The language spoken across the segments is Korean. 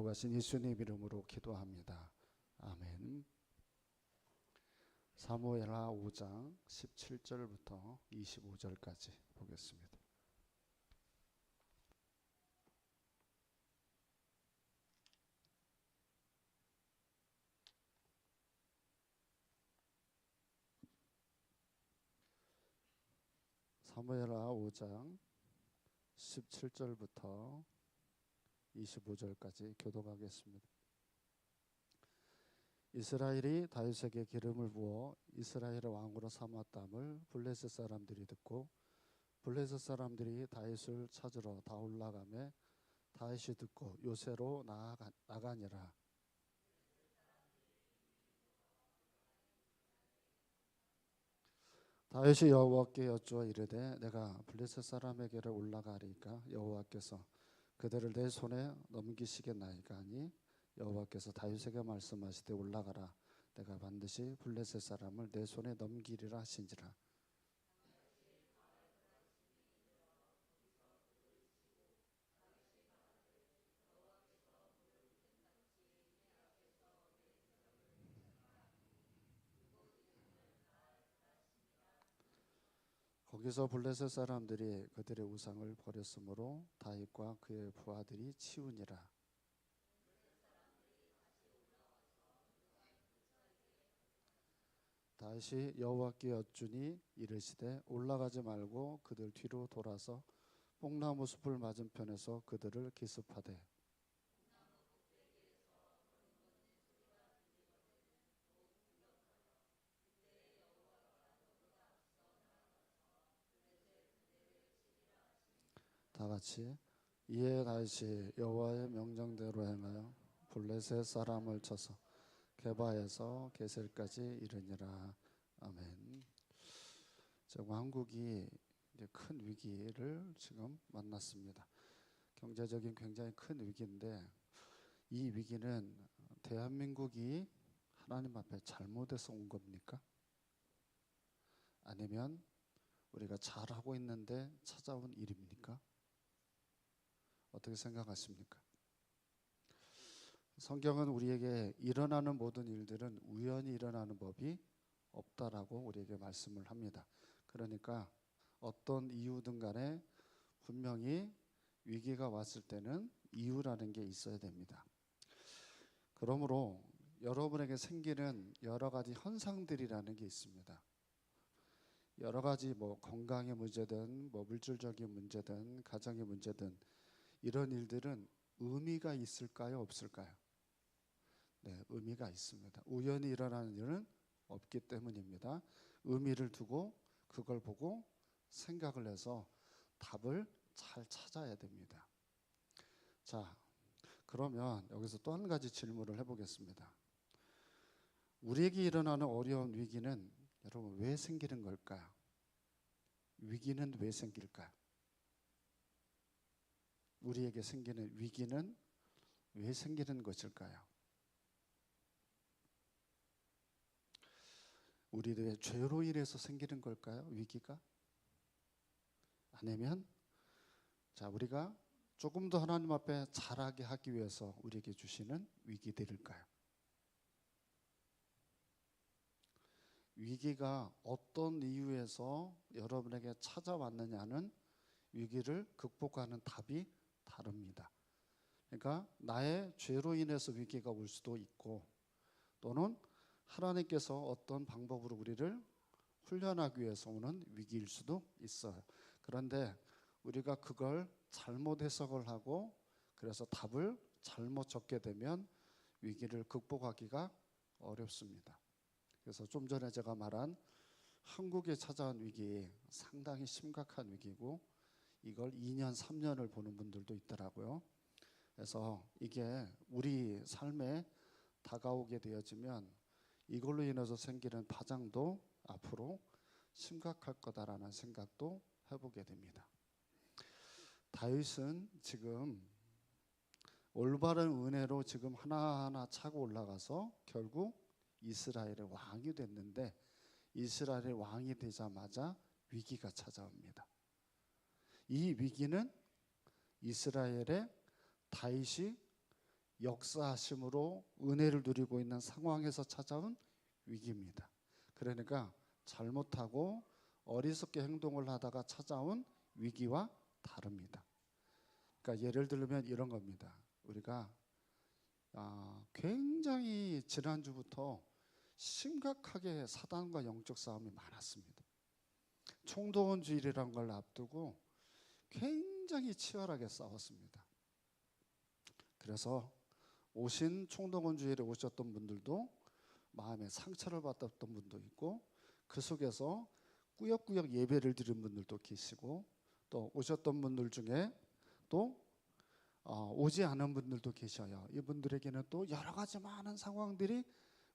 거룩하신 예수님 이름으로 기도합니다. 아멘. 사무엘하 5장 17절부터 25절까지 보겠습니다. 사무엘하 5장 17절부터 25절까지 교독하겠습니다. 이스라엘이 다윗에게 기름을 부어 이스라엘의 왕으로 삼았담을 블레셋 사람들이 듣고 블레셋 사람들이 다윗을 찾으러 다 올라가매 다윗이 듣고 요새로 나가니라. 다윗이 여호와께 여쭈어 이르되 내가 블레셋 사람에게로 올라가리까 여호와께서 그들을 내 손에 넘기시겠나이까 하니 여호와께서 다윗에게 말씀하시되 올라가라 내가 반드시 블레셋 사람을 내 손에 넘기리라 하신지라. 거기서 블레셋 사람들이 그들의 우상을 버렸으므로 다윗과 그의 부하들이 치우니라. 다윗이 여호와께 여쭈니 이르시되 올라가지 말고 그들 뒤로 돌아서 뽕나무 숲을 맞은편에서 그들을 기습하되 다 같이 이에 다윗이 여호와의 명령대로 행하여 블레셋 사람을 쳐서 게바에서 게셀까지 이르니라. 아멘. 지금 한국이 이제 큰 위기를 지금 만났습니다. 경제적인 굉장히 큰 위기인데 이 위기는 대한민국이 하나님 앞에 잘못해서 온 겁니까? 아니면 우리가 잘하고 있는데 찾아온 일입니까? 어떻게 생각하십니까? 성경은 우리에게 일어나는 모든 일들은 우연히 일어나는 법이 없다라고 우리에게 말씀을 합니다. 그러니까 어떤 이유든 간에 분명히 위기가 왔을 때는 이유라는 게 있어야 됩니다. 그러므로 여러분에게 생기는 여러 가지 현상들이라는 게 있습니다. 여러 가지 건강의 문제든 물질적인 문제든 가정의 문제든 이런 일들은 의미가 있을까요? 없을까요? 네, 의미가 있습니다. 우연히 일어나는 일은 없기 때문입니다. 의미를 두고 그걸 보고 생각을 해서 답을 잘 찾아야 됩니다. 자, 그러면 여기서 또 한 가지 질문을 해보겠습니다. 우리에게 일어나는 어려운 위기는 여러분 왜 생기는 걸까요? 위기는 왜 생길까요? 우리에게 생기는 위기는 왜 생기는 것일까요? 우리들의 죄로 인해서 생기는 걸까요? 위기가? 아니면 우리가 조금 더 하나님 앞에 잘하게 하기 위해서 우리에게 주시는 위기들일까요? 위기가 어떤 이유에서 여러분에게 찾아왔느냐는 위기를 극복하는 답이 다릅니다. 그러니까 나의 죄로 인해서 위기가 올 수도 있고 또는 하나님께서 어떤 방법으로 우리를 훈련하기 위해서 오는 위기일 수도 있어요. 그런데 우리가 그걸 잘못 해석을 하고 그래서 답을 잘못 적게 되면 위기를 극복하기가 어렵습니다. 그래서 좀 전에 제가 말한 한국에 찾아온 위기 상당히 심각한 위기고 이걸 2년, 3년을 보는 분들도 있더라고요. 그래서 이게 우리 삶에 다가오게 되어지면 이걸로 인해서 생기는 파장도 앞으로 심각할 거다라는 생각도 해보게 됩니다. 다윗은 지금 올바른 은혜로 지금 하나하나 차고 올라가서 결국 이스라엘의 왕이 됐는데 이스라엘의 왕이 되자마자 위기가 찾아옵니다. 이 위기는 이스라엘의 다윗이 역사하심으로 은혜를 누리고 있는 상황에서 찾아온 위기입니다. 그러니까 잘못하고 어리석게 행동을 하다가 찾아온 위기와 다릅니다. 그러니까 예를 들면 이런 겁니다. 우리가 굉장히 지난주부터 심각하게 사단과 영적 싸움이 많았습니다. 총동원 주일이라는 걸 앞두고 굉장히 치열하게 싸웠습니다. 그래서 오신 총동원 주일에 오셨던 분들도 마음에 상처를 받았던 분도 있고, 그 속에서 꾸역꾸역 예배를 드린 분들도 계시고, 또 오셨던 분들 중에 또 오지 않은 분들도 계셔요. 이분들에게는 또 여러 가지 많은 상황들이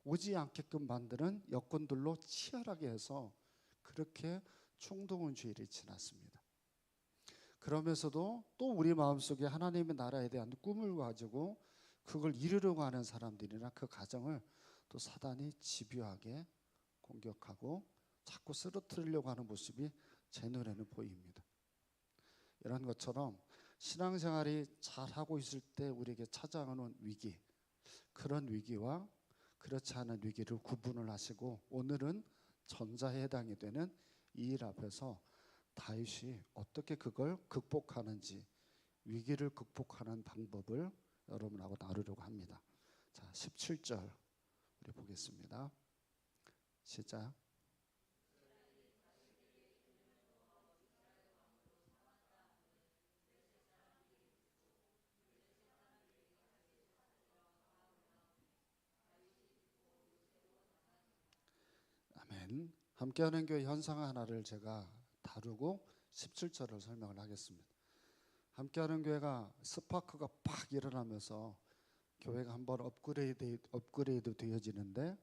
오지 않게끔 만드는 여건들로 치열하게 해서 그렇게 총동원 주일이 지났습니다. 그러면서도 또 우리 마음속에 하나님의 나라에 대한 꿈을 가지고 그걸 이루려고 하는 사람들이나 그 가정을 또 사단이 집요하게 공격하고 자꾸 쓰러뜨리려고 하는 모습이 제 눈에는 보입니다. 이런 것처럼 신앙생활이 잘하고 있을 때 우리에게 찾아오는 위기, 그런 위기와 그렇지 않은 위기를 구분을 하시고, 오늘은 전자에 해당이 되는 이 일 앞에서 다윗이 어떻게 그걸 극복하는지, 위기를 극복하는 방법을 여러분하고 나누려고 합니다. 자, 17절 우리 보겠습니다. 시작. 아멘. 함께하는 교회 현상 하나를 제가 다루고 17절을 설명을 하겠습니다. 함께하는 교회가 스파크가 팍 일어나면서 교회가 한번 업그레이드 되어지는데,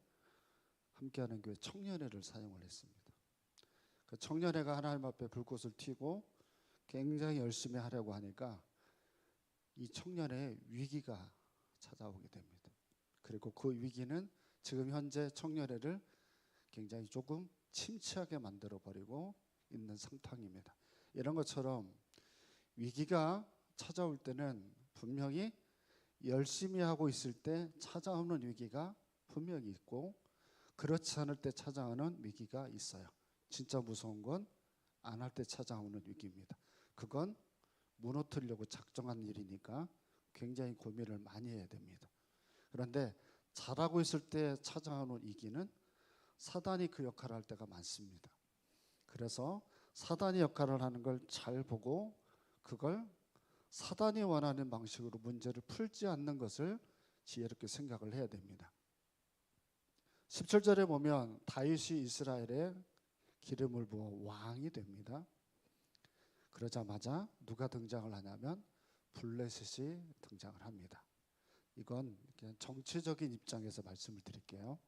함께하는 교회 청년회를 사용을 했습니다. 그 청년회가 하나님 앞에 불꽃을 튀고 굉장히 열심히 하려고 하니까 이 청년회에 위기가 찾아오게 됩니다. 그리고 그 위기는 지금 현재 청년회를 굉장히 조금 침체하게 만들어버리고 있는 상황입니다. 이런 것처럼 위기가 찾아올 때는 분명히 열심히 하고 있을 때 찾아오는 위기가 분명히 있고, 그렇지 않을 때 찾아오는 위기가 있어요. 진짜 무서운 건 안 할 때 찾아오는 위기입니다. 그건 무너뜨리려고 작정한 일이니까 굉장히 고민을 많이 해야 됩니다. 그런데 잘하고 있을 때 찾아오는 위기는 사단이 그 역할을 할 때가 많습니다. 그래서 사단이 역할을 하는 걸 잘 보고 그걸 사단이 원하는 방식으로 문제를 풀지 않는 것을 지혜롭게 생각을 해야 됩니다. 17절에 보면 다윗이 이스라엘에 기름을 부어 왕이 됩니다. 그러자마자 누가 등장을 하냐면 블레셋이 등장을 합니다. 이건 그냥 정치적인 입장에서 말씀을 드릴게요.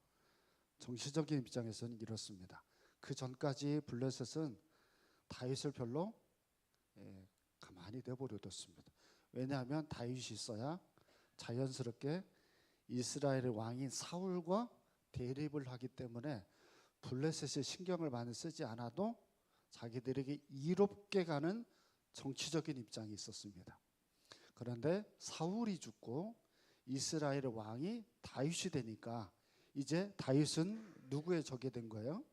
정치적인 입장에서는 이렇습니다. 그 전까지 블레셋은 다윗을 별로 가만히 내버려뒀습니다. 왜냐하면 다윗이 있어야 자연스럽게 이스라엘의 왕인 사울과 대립을 하기 때문에 블레셋이 신경을 많이 쓰지 않아도 자기들에게 이롭게 가는 정치적인 입장이 있었습니다. 그런데 사울이 죽고 이스라엘의 왕이 다윗이 되니까 이제 다윗은 누구의 적이 된 거예요?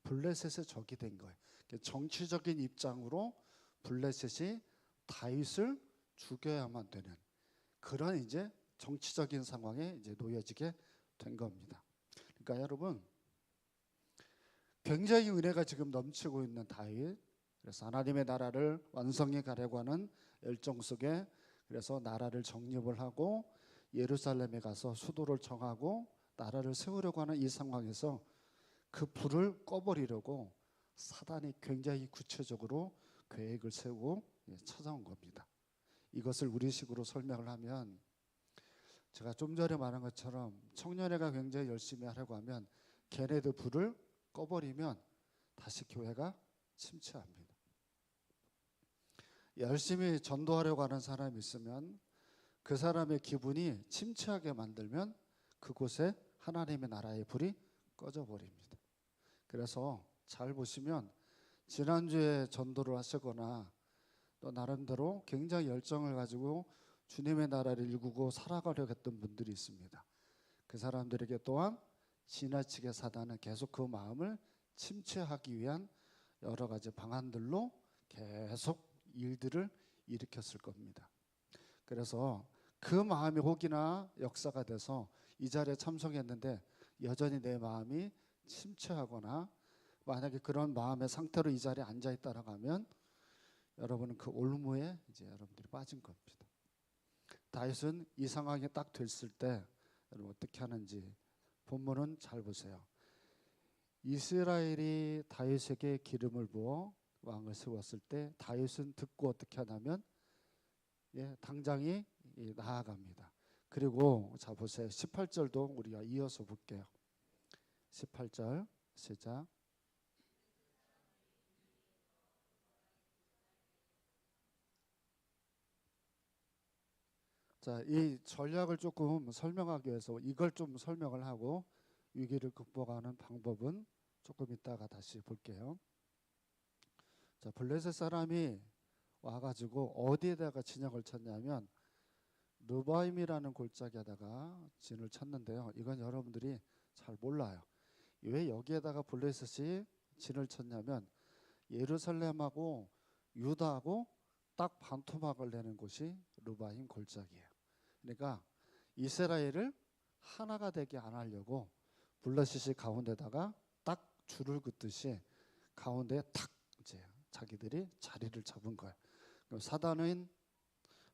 블레셋의 적이 된 거예요. 정치적인 입장으로 블레셋이 다윗을 죽여야만 되는 그런 이제 정치적인 상황에 이제 놓여지게 된 겁니다. 그러니까 여러분, 굉장히 은혜가 지금 넘치고 있는 다윗, 그래서 하나님의 나라를 완성해 가려고 하는 열정 속에, 그래서 나라를 정립을 하고 예루살렘에 가서 수도를 정하고 나라를 세우려고 하는 이 상황에서 그 불을 꺼버리려고 사단이 굉장히 구체적으로 계획을 세우고 찾아온 겁니다. 이것을 우리식으로 설명을 하면, 제가 좀 전에 말한 것처럼 청년회가 굉장히 열심히 하려고 하면 걔네들 불을 꺼버리면 다시 교회가 침체합니다. 열심히 전도하려고 하는 사람이 있으면 그 사람의 기분이 침체하게 만들면 그곳에 하나님의 나라의 불이 꺼져버립니다. 그래서 잘 보시면 지난주에 전도를 하시거나 또 나름대로 굉장히 열정을 가지고 주님의 나라를 일구고 살아가려고 했던 분들이 있습니다. 그 사람들에게 또한 지나치게 사단은 계속 그 마음을 침체하기 위한 여러 가지 방안들로 계속 일들을 일으켰을 겁니다. 그래서 그 마음이 혹이나 역사가 돼서 이 자리에 참석했는데 여전히 내 마음이 침체하거나 만약에 그런 마음의 상태로 이 자리에 앉아 있다라고 하면 여러분은 그 올무에 이제 여러분들이 빠진 겁니다. 다윗은 이 상황이 딱 됐을 때 여러분 어떻게 하는지 본문은 잘 보세요. 이스라엘이 다윗에게 기름을 부어 왕을 세웠을 때 다윗은 듣고 어떻게 하냐면 당장이 나아갑니다. 그리고 자 보세요. 18절도 우리가 이어서 볼게요. 18절 시작. 자, 이 전략을 조금 설명하기 위해서 이걸 좀 설명을 하고 위기를 극복하는 방법은 조금 이따가 다시 볼게요. 자, 블레셋 사람이 와가지고 어디에다가 진영을 쳤냐면 르바임이라는 골짜기에다가 진을 쳤는데요. 이건 여러분들이 잘 몰라요. 왜 여기에다가 블레셋이 진을 쳤냐면 예루살렘하고 유다하고 딱 반토막을 내는 곳이 르바임 골짜기예요. 그러니까 이스라엘을 하나가 되게 안 하려고 블레셋이 가운데다가 딱 줄을 긋듯이 가운데에 탁 이제 자기들이 자리를 잡은 거예요. 그럼 사단은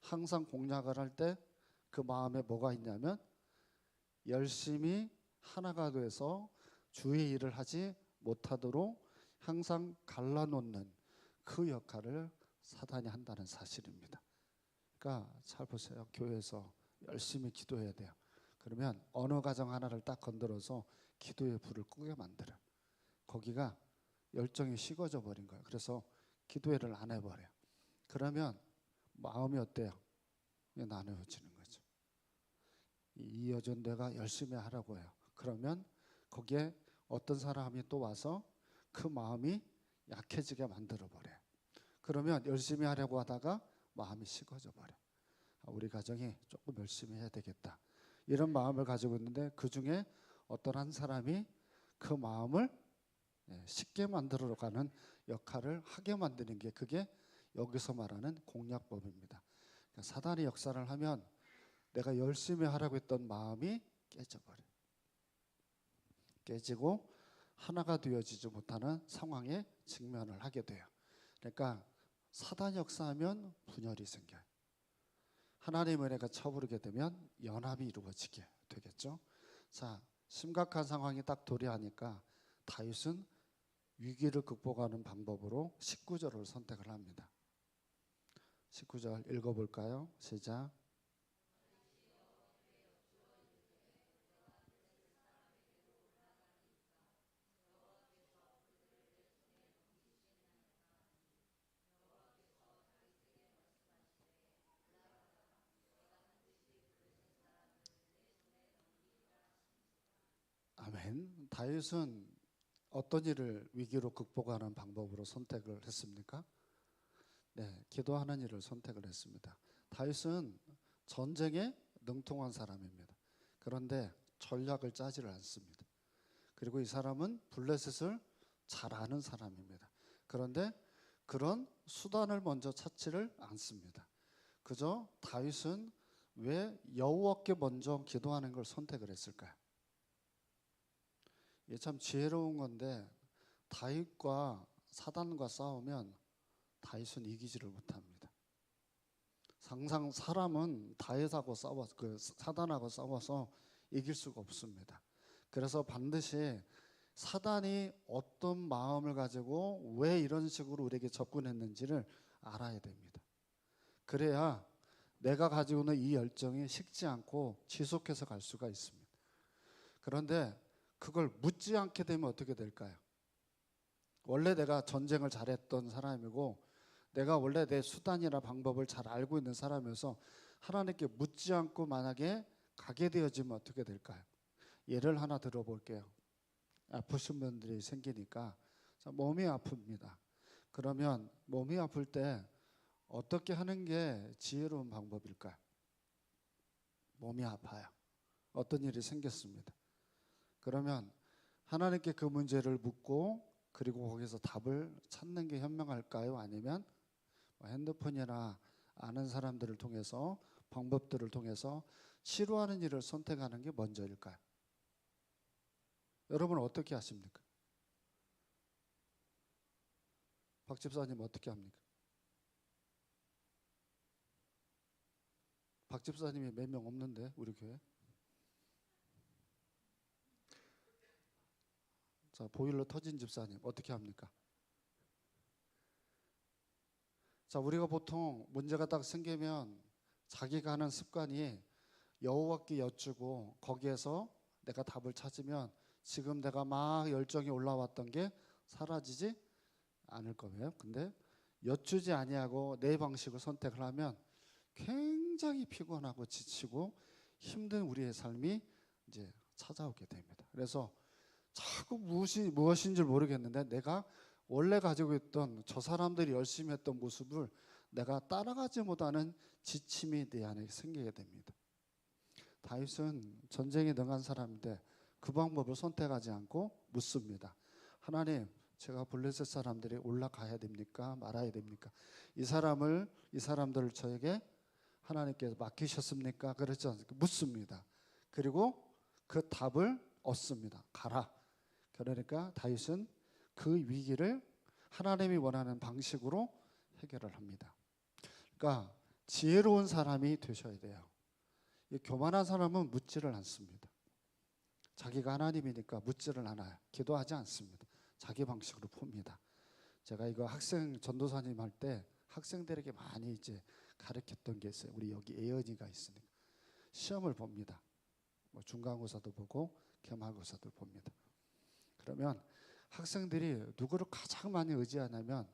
항상 공략을 할 때 그 마음에 뭐가 있냐면 열심히 하나가 돼서 주의 일을 하지 못하도록 항상 갈라놓는 그 역할을 사단이 한다는 사실입니다. 그러니까 잘 보세요. 교회에서 열심히 기도해야 돼요. 그러면 어느 가정 하나를 딱 건드려서 기도의 불을 끄게 만들어요. 거기가 열정이 식어져 버린 거예요. 그래서 기도회를 안 해버려요. 그러면 마음이 어때요? 나누어지는 거죠. 이 여전 내가 열심히 하라고 해요. 그러면 거기에 어떤 사람이 또 와서 그 마음이 약해지게 만들어 버려요. 그러면 열심히 하려고 하다가 마음이 식어져 버려요. 우리 가정이 조금 열심히 해야 되겠다. 이런 마음을 가지고 있는데 그 중에 어떤 한 사람이 그 마음을 쉽게 만들어가는 역할을 하게 만드는 게 그게 여기서 말하는 공략법입니다. 그러니까 사단이 역사를 하면 내가 열심히 하라고 했던 마음이 깨져버려요. 깨지고 하나가 되어지지 못하는 상황에 직면을 하게 돼요. 그러니까 사단이 역사하면 분열이 생겨요. 하나님의 은혜가 쳐부르게 되면 연합이 이루어지게 되겠죠. 자, 심각한 상황이 딱 도래하니까 다윗은 위기를 극복하는 방법으로 19절을 선택을 합니다. 19절 읽어볼까요? 시작. 아멘. 다윗은 어떤 일을 위기로 극복하는 방법으로 선택을 했습니까? 네, 기도하는 일을 선택을 했습니다. 다윗은 전쟁에 능통한 사람입니다. 그런데 전략을 짜지를 않습니다. 그리고 이 사람은 블레셋을 잘 아는 사람입니다. 그런데 그런 수단을 먼저 찾지를 않습니다. 그저 다윗은 왜 여호와께 먼저 기도하는 걸 선택을 했을까요? 이게 참 지혜로운 건데 다윗과 사단과 싸우면 다윗은 이기지를 못합니다. 항상 사람은 다윗하고 사단하고 싸워서 이길 수가 없습니다. 그래서 반드시 사단이 어떤 마음을 가지고 왜 이런 식으로 우리에게 접근했는지를 알아야 됩니다. 그래야 내가 가지고 있는 이 열정이 식지 않고 지속해서 갈 수가 있습니다. 그런데 그걸 묻지 않게 되면 어떻게 될까요? 원래 내가 전쟁을 잘했던 사람이고 내가 원래 내 수단이나 방법을 잘 알고 있는 사람이어서 하나님께 묻지 않고 만약에 가게 되어지면 어떻게 될까요? 예를 하나 들어볼게요. 아프신 분들이 생기니까 몸이 아픕니다. 그러면 몸이 아플 때 어떻게 하는 게 지혜로운 방법일까요? 몸이 아파요. 어떤 일이 생겼습니다. 그러면 하나님께 그 문제를 묻고 그리고 거기서 답을 찾는 게 현명할까요? 아니면 핸드폰이나 아는 사람들을 통해서 방법들을 통해서 치료하는 일을 선택하는 게 먼저일까요? 여러분은 어떻게 하십니까? 박 집사님 어떻게 합니까? 박 집사님이 몇 명 없는데 우리 교회? 자, 보일러 터진 집사님 어떻게 합니까? 자, 우리가 보통 문제가 딱 생기면 자기가 하는 습관이 여호와께 여쭈고 거기에서 내가 답을 찾으면 지금 내가 막 열정이 올라왔던 게 사라지지 않을 거예요. 근데 여쭈지 아니하고 내 방식을 선택을 하면 굉장히 피곤하고 지치고 힘든 우리의 삶이 이제 찾아오게 됩니다. 그래서 자꾸 무엇인지 모르겠는데 내가 원래 가지고 있던 저 사람들이 열심히 했던 모습을 내가 따라가지 못하는 지침이 내 안에 생기게 됩니다. 다윗은 전쟁에 능한 사람인데 그 방법을 선택하지 않고 묻습니다. 하나님, 제가 블레셋 사람들이 올라가야 됩니까? 말아야 됩니까? 이 사람들을 저에게 하나님께서 맡기셨습니까? 그렇지 않습니까? 묻습니다. 그리고 그 답을 얻습니다. 가라. 그러니까 다윗은 그 위기를 하나님이 원하는 방식으로 해결을 합니다. 그러니까 지혜로운 사람이 되셔야 돼요. 교만한 사람은 묻지를 않습니다. 자기가 하나님이니까 묻지를 않아요. 기도하지 않습니다. 자기 방식으로 풉니다. 제가 이거 학생 전도사님 할 때 학생들에게 많이 이제 가르쳤던 게 있어요. 우리 여기 예언이가 있으니까 시험을 봅니다. 중간고사도 보고 기말고사도 봅니다. 그러면 학생들이 누구를 가장 많이 의지하냐면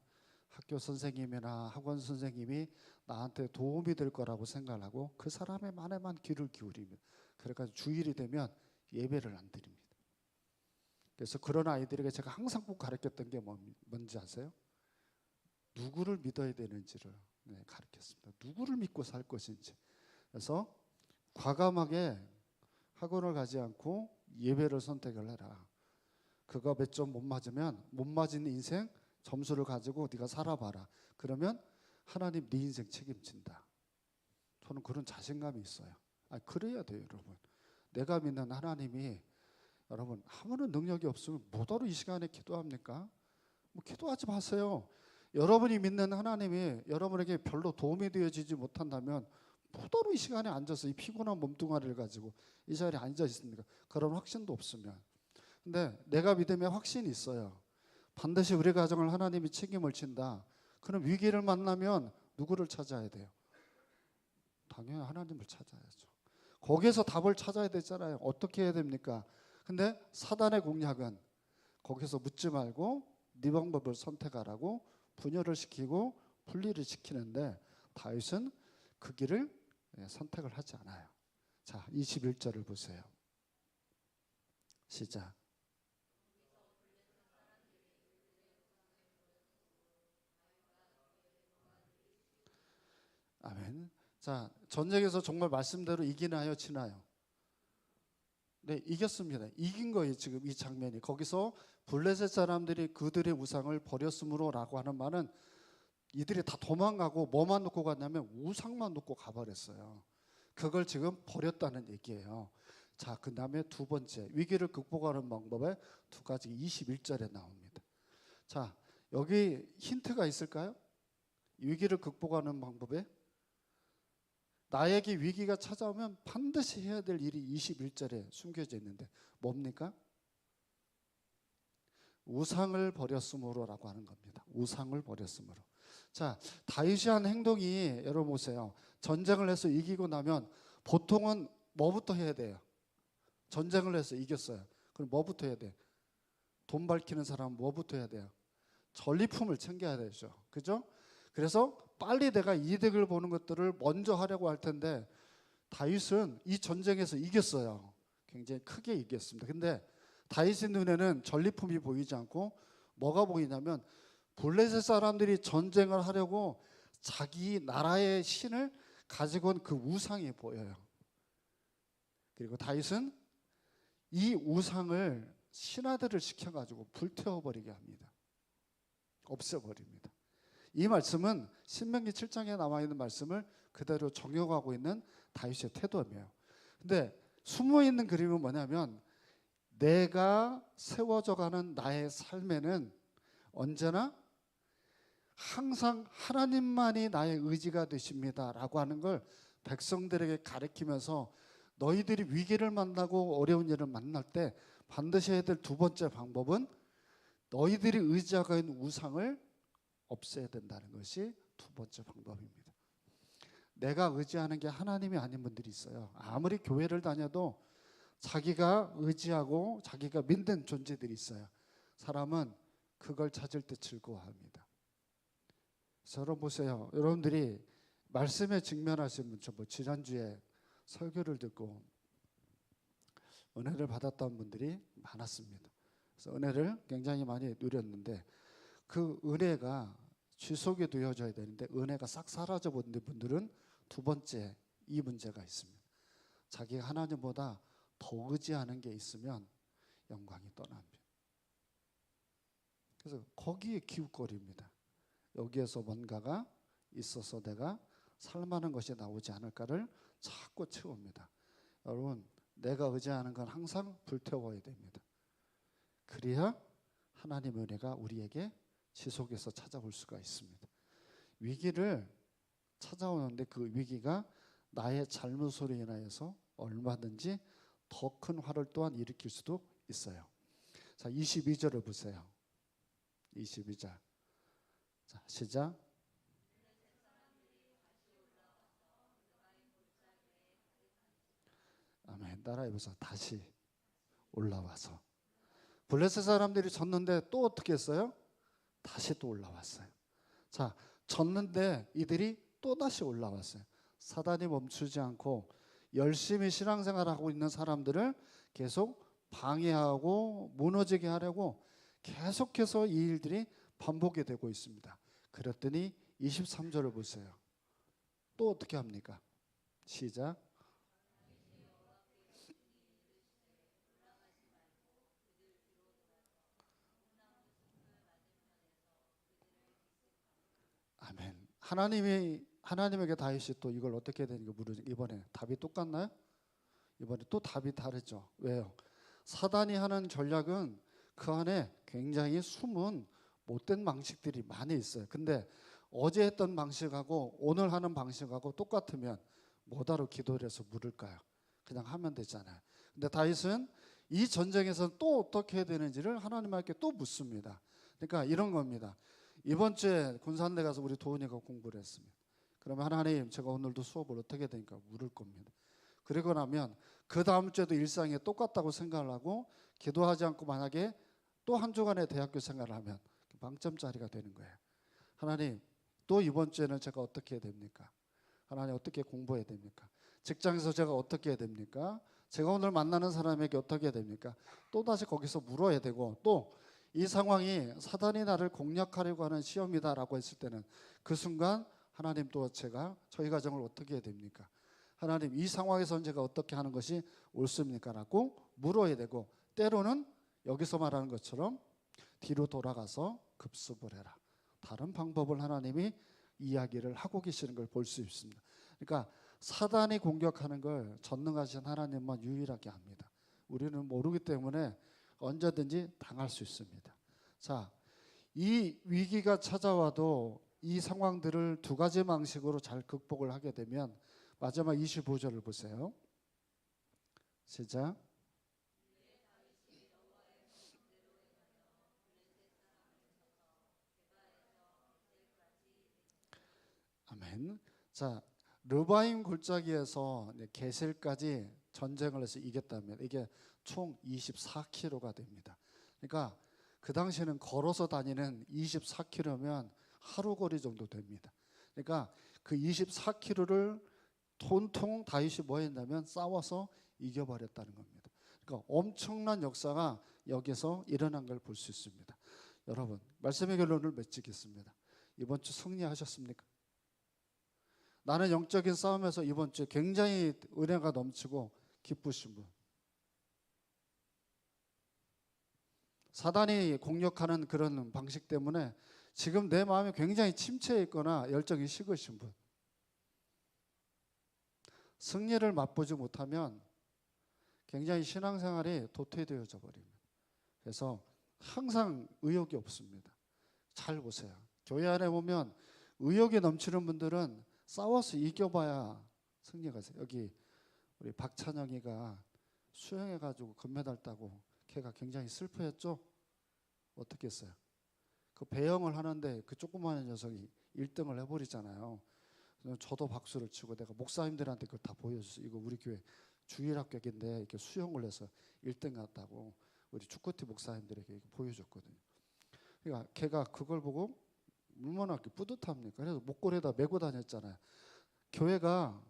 학교 선생님이나 학원 선생님이 나한테 도움이 될 거라고 생각을 하고 그 사람의 말에만 귀를 기울입니다. 그러니까 주일이 되면 예배를 안 드립니다. 그래서 그런 아이들에게 제가 항상 꼭 가르쳤던 게 뭔지 아세요? 누구를 믿어야 되는지를 가르쳤습니다. 누구를 믿고 살 것인지. 그래서 과감하게 학원을 가지 않고 예배를 선택을 해라. 그거 몇 점 못 맞으면 못 맞은 인생 점수를 가지고 네가 살아봐라. 그러면 하나님 네 인생 책임진다. 저는 그런 자신감이 있어요. 그래야 돼요, 여러분. 내가 믿는 하나님이 여러분 아무런 능력이 없으면 뭐하러 이 시간에 기도합니까? 기도하지 마세요. 여러분이 믿는 하나님이 여러분에게 별로 도움이 되어지지 못한다면 뭐하러 이 시간에 앉아서 이 피곤한 몸뚱아리를 가지고 이 자리에 앉아 있습니까? 그런 확신도 없으면. 근데 내가 믿음에 확신이 있어요. 반드시 우리 가정을 하나님이 책임을 진다. 그럼 위기를 만나면 누구를 찾아야 돼요? 당연히 하나님을 찾아야죠. 거기에서 답을 찾아야 되잖아요. 어떻게 해야 됩니까? 근데 사단의 공략은 거기서 묻지 말고 네 방법을 선택하라고 분열을 시키고 분리를 시키는데 다윗은 그 길을 선택을 하지 않아요. 자, 21절을 보세요. 시작. 아멘. 자, 전쟁에서 정말 말씀대로 이기나요, 지나요? 네, 이겼습니다. 이긴 거예요, 지금 이 장면이. 거기서 블레셋 사람들이 그들의 우상을 버렸으므로라고 하는 말은 이들이 다 도망가고 뭐만 놓고 갔냐면 우상만 놓고 가버렸어요. 그걸 지금 버렸다는 얘기예요. 자, 그 다음에 두 번째 위기를 극복하는 방법에 두 가지 21절에 나옵니다. 자, 여기 힌트가 있을까요? 위기를 극복하는 방법에 나에게 위기가 찾아오면 반드시 해야 될 일이 21절에 숨겨져 있는데 뭡니까? 우상을 버렸으므로라고 하는 겁니다. 우상을 버렸으므로. 자, 다윗이 한 행동이 여러분 보세요. 전쟁을 해서 이기고 나면 보통은 뭐부터 해야 돼요? 전쟁을 해서 이겼어요. 그럼 뭐부터 해야 돼? 돈 밝히는 사람은 뭐부터 해야 돼요? 전리품을 챙겨야 되죠. 그죠? 그래서 빨리 내가 이득을 보는 것들을 먼저 하려고 할 텐데 다윗은 이 전쟁에서 이겼어요. 굉장히 크게 이겼습니다. 근데 다윗의 눈에는 전리품이 보이지 않고 뭐가 보이냐면 블레셋 사람들이 전쟁을 하려고 자기 나라의 신을 가지고 온 그 우상이 보여요. 그리고 다윗은 이 우상을 신하들을 시켜가지고 불태워버리게 합니다. 없애버립니다. 이 말씀은 신명기 7장에 남아있는 말씀을 그대로 적용하고 있는 다윗의 태도예요. 근데 숨어있는 그림은 뭐냐면 내가 세워져가는 나의 삶에는 언제나 항상 하나님만이 나의 의지가 되십니다 라고 하는 걸 백성들에게 가르치면서 너희들이 위기를 만나고 어려운 일을 만날 때 반드시 해야 될 두 번째 방법은 너희들이 의지하고 있는 우상을 없애야 된다는 것이 두 번째 방법입니다. 내가 의지하는 게 하나님이 아닌 분들이 있어요. 아무리 교회를 다녀도 자기가 의지하고 자기가 믿는 존재들이 있어요. 사람은 그걸 찾을 때 즐거워합니다. 여러분 보세요. 여러분들이 말씀에 직면하신 분, 뭐 지난주에 설교를 듣고 은혜를 받았던 분들이 많았습니다. 그래서 은혜를 굉장히 많이 누렸는데 그 은혜가 지속이 되어져야 되는데 은혜가 싹 사라져 버린 분들은 두 번째 이 문제가 있습니다. 자기가 하나님보다 더 의지하는 게 있으면 영광이 떠납니다. 그래서 거기에 기웃거립니다. 여기에서 뭔가가 있어서 내가 살만한 것이 나오지 않을까를 자꾸 채웁니다. 여러분, 내가 의지하는 건 항상 불태워야 됩니다. 그래야 하나님의 은혜가 우리에게 지속해서 찾아올 수가 있습니다. 위기를 찾아오는데 그 위기가 나의 잘못으로 인하여서 얼마든지 더 큰 화를 또한 일으킬 수도 있어요. 자, 22절을 보세요. 22절. 자, 시작. 아멘. 따라해보세요. 다시 올라와서. 블레셋 사람들이 졌는데 또 어떻게 했어요? 다시 또 올라왔어요. 자, 졌는데 이들이 또 다시 올라왔어요. 사단이 멈추지 않고 열심히 신앙생활하고 있는 사람들을 계속 방해하고 무너지게 하려고 계속해서 이 일들이 반복이 되고 있습니다. 그랬더니 23절을 보세요. 또 어떻게 합니까? 시작. 아멘. 하나님에게 다윗이 또 이걸 어떻게 되는가 물으니 이번에 답이 똑같나요? 이번에 또 답이 다르죠. 왜요? 사단이 하는 전략은 그 안에 굉장히 숨은 못된 방식들이 많이 있어요. 근데 어제 했던 방식하고 오늘 하는 방식하고 똑같으면 뭐하러 기도를 해서 물을까요? 그냥 하면 되잖아요. 근데 다윗은 이 전쟁에서 또 어떻게 해야 되는지를 하나님께 또 묻습니다. 그러니까 이런 겁니다. 이번 주에 군산대 가서 우리 도훈이가 공부를 했습니다. 그러면 하나님, 제가 오늘도 수업을 어떻게 해야 되니까 물을 겁니다. 그리고 나면 그 다음 주에도 일상이 똑같다고 생각을 하고 기도하지 않고 만약에 또 한 주간의 대학교 생활을 하면 빵점짜리가 되는 거예요. 하나님, 또 이번 주에는 제가 어떻게 해야 됩니까? 하나님, 어떻게 공부해야 됩니까? 직장에서 제가 어떻게 해야 됩니까? 제가 오늘 만나는 사람에게 어떻게 해야 됩니까? 또다시 거기서 물어야 되고, 또 이 상황이 사단이 나를 공략하려고 하는 시험이다라고 했을 때는 그 순간 하나님, 또 저희 가정을 어떻게 해야 됩니까? 하나님, 이 상황에서는 제가 어떻게 하는 것이 옳습니까? 라고 물어야 되고, 때로는 여기서 말하는 것처럼 뒤로 돌아가서 급습을 해라. 다른 방법을 하나님이 이야기를 하고 계시는 걸 볼 수 있습니다. 그러니까 사단이 공격하는 걸 전능하신 하나님만 유일하게 합니다. 우리는 모르기 때문에 언제든지 당할 수 있습니다. 자, 이 위기가 찾아와도 이 상황들을 두 가지 방식으로 잘 극복을 하게 되면 마지막 25절을 보세요. 시작. 아멘. 자, 르바임 골짜기에서 게셀까지 전쟁을 해서 이겼다면 이게 총 24km가 됩니다. 그러니까 그 당시에는 걸어서 다니는 24km면 하루 거리 정도 됩니다. 그러니까 그 24km를 통통 다윗이 뭐 했냐면 싸워서 이겨버렸다는 겁니다. 그러니까 엄청난 역사가 여기서 일어난 걸 볼 수 있습니다. 여러분, 말씀의 결론을 맺겠습니다. 이번 주 승리하셨습니까? 나는 영적인 싸움에서 이번 주에 굉장히 은혜가 넘치고 기쁘신 분. 사단이 공격하는 그런 방식 때문에 지금 내 마음이 굉장히 침체해 있거나 열정이 식으신 분. 승리를 맛보지 못하면 굉장히 신앙생활이 도태되어져 버립니다. 그래서 항상 의욕이 없습니다. 잘 보세요. 교회 안에 보면 의욕이 넘치는 분들은 싸워서 이겨봐야 승리가 있어요. 여기 우리 박찬영이가 수영해가지고 금메달 따고 걔가 굉장히 슬퍼했죠. 어떻게 했어요? 그 배영을 하는데 그 조그마한 녀석이 1등을 해버리잖아요. 저도 박수를 치고 내가 목사님들한테 그걸 다 보여줬어요. 이거 우리 교회 주일학교인데 이렇게 수영을 해서 1등 갔다고 우리 축구팀 목사님들에게 보여줬거든요. 그러니까 걔가 그걸 보고 얼마나 뿌듯합니까? 그래서 목걸이에다 메고 다녔잖아요. 교회가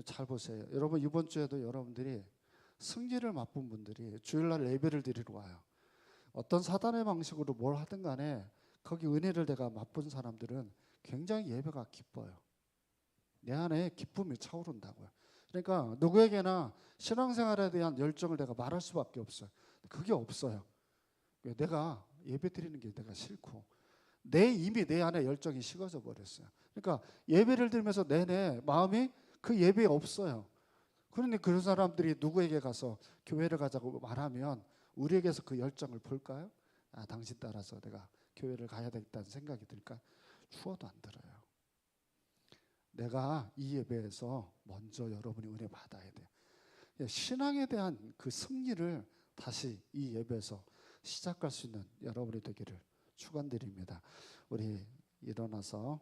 잘 보세요. 여러분 이번 주에도 여러분들이 승리를 맛본 분들이 주일날 예배를 드리러 와요. 어떤 사단의 방식으로 뭘 하든 간에 거기 은혜를 내가 맛본 사람들은 굉장히 예배가 기뻐요. 내 안에 기쁨이 차오른다고요. 그러니까 누구에게나 신앙생활에 대한 열정을 내가 말할 수밖에 없어요. 그게 없어요. 내가 예배 드리는 게 내가 싫고 이미 내 안에 열정이 식어져 버렸어요. 그러니까 예배를 드리면서 내내 마음이 그 예배에 없어요. 그런데 그런 사람들이 누구에게 가서 교회를 가자고 말하면 우리에게서 그 열정을 볼까요? 아, 당신 따라서 내가 교회를 가야 되겠다는 생각이 들까? 추워도 안 들어요. 내가 이 예배에서 먼저 여러분이 은혜 받아야 돼요. 신앙에 대한 그 승리를 다시 이 예배에서 시작할 수 있는 여러분이 되기를 축원드립니다. 우리 일어나서